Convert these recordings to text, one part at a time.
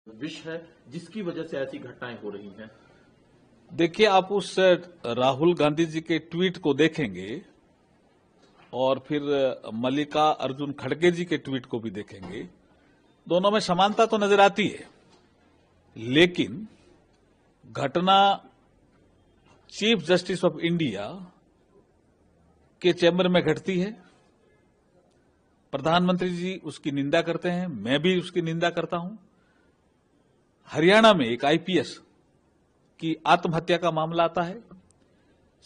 विष है जिसकी वजह से ऐसी घटनाएं हो रही हैं। देखिए, आप उस राहुल गांधी जी के ट्वीट को देखेंगे और फिर मल्लिका अर्जुन खड़गे जी के ट्वीट को भी देखेंगे, दोनों में समानता तो नजर आती है, लेकिन घटना चीफ जस्टिस ऑफ इंडिया के चैम्बर में घटती है। प्रधानमंत्री जी उसकी निंदा करते हैं, मैं भी उसकी निंदा करता हूं। हरियाणा में एक आईपीएस की आत्महत्या का मामला आता है,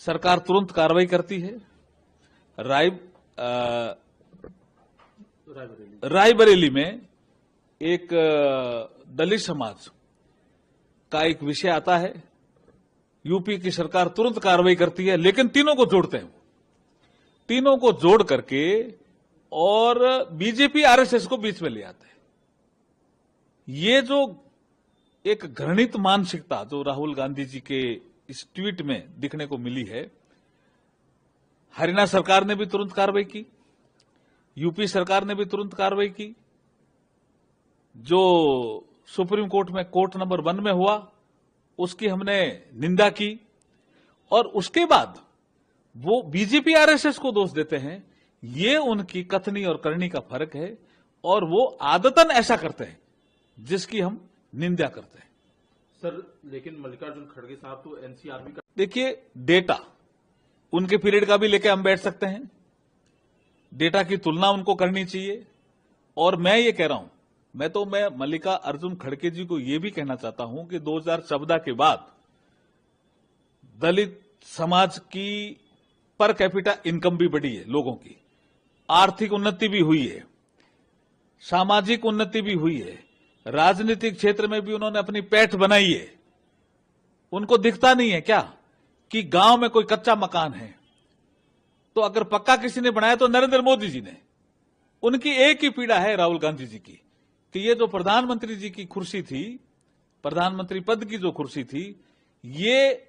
सरकार तुरंत कार्रवाई करती है। रायबरेली में एक दलित समाज का एक विषय आता है, यूपी की सरकार तुरंत कार्रवाई करती है, लेकिन तीनों को जोड़ते हैं, तीनों को जोड़ करके और बीजेपी आरएसएस को बीच में ले आते हैं। ये जो एक घृणित मानसिकता जो राहुल गांधी जी के इस ट्वीट में दिखने को मिली है, हरियाणा सरकार ने भी तुरंत कार्रवाई की, यूपी सरकार ने भी तुरंत कार्रवाई की। जो सुप्रीम कोर्ट में कोर्ट नंबर 1 में हुआ उसकी हमने निंदा की, और उसके बाद वो बीजेपी आरएसएस को दोष देते हैं। ये उनकी कथनी और करनी का फर्क है, और वो आदतन ऐसा करते हैं जिसकी हम निंदा करते हैं। सर, लेकिन मल्लिकार्जुन खड़गे साहब तो एनसीआरबी का, देखिए, डेटा उनके पीरियड का भी लेके हम बैठ सकते हैं, डेटा की तुलना उनको करनी चाहिए। और मैं ये कह रहा हूं, मैं मल्लिका अर्जुन खड़गे जी को यह भी कहना चाहता हूं कि 2014 के बाद दलित समाज की पर कैपिटा इनकम भी बढ़ी है, लोगों की आर्थिक उन्नति भी हुई है, सामाजिक उन्नति भी हुई है, राजनीतिक क्षेत्र में भी उन्होंने अपनी पैठ बनाई है। उनको दिखता नहीं है क्या कि गांव में कोई कच्चा मकान है तो अगर पक्का किसी ने बनाया तो नरेंद्र मोदी जी ने। उनकी एक ही पीड़ा है राहुल गांधी जी की कि ये जो प्रधानमंत्री जी की कुर्सी थी, प्रधानमंत्री पद की जो कुर्सी थी, ये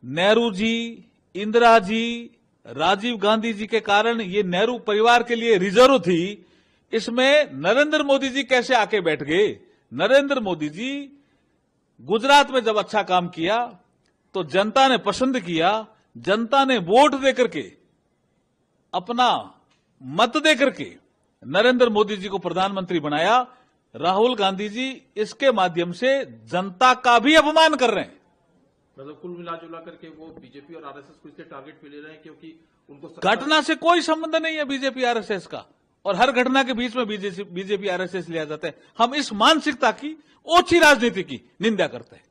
नेहरू जी, इंदिरा जी, राजीव गांधी जी के कारण ये नेहरू परिवार के लिए रिजर्व थी। इसमें नरेंद्र मोदी जी कैसे आके बैठ गए? नरेंद्र मोदी जी गुजरात में जब अच्छा काम किया तो जनता ने पसंद किया, जनता ने वोट देकर के, अपना मत देकर के नरेंद्र मोदी जी को प्रधानमंत्री बनाया। राहुल गांधी जी इसके माध्यम से जनता का भी अपमान कर रहे हैं। मतलब कुल मिलाजुला करके वो बीजेपी और आरएसएस को इसके टारगेट पे ले रहे हैं, क्योंकि उनको घटना से कोई संबंध नहीं है बीजेपी आरएसएस का, और हर घटना के बीच में बीजेपी आरएसएस लिया जाता है। हम इस मानसिकता की ओछी राजनीति की निंदा करते हैं।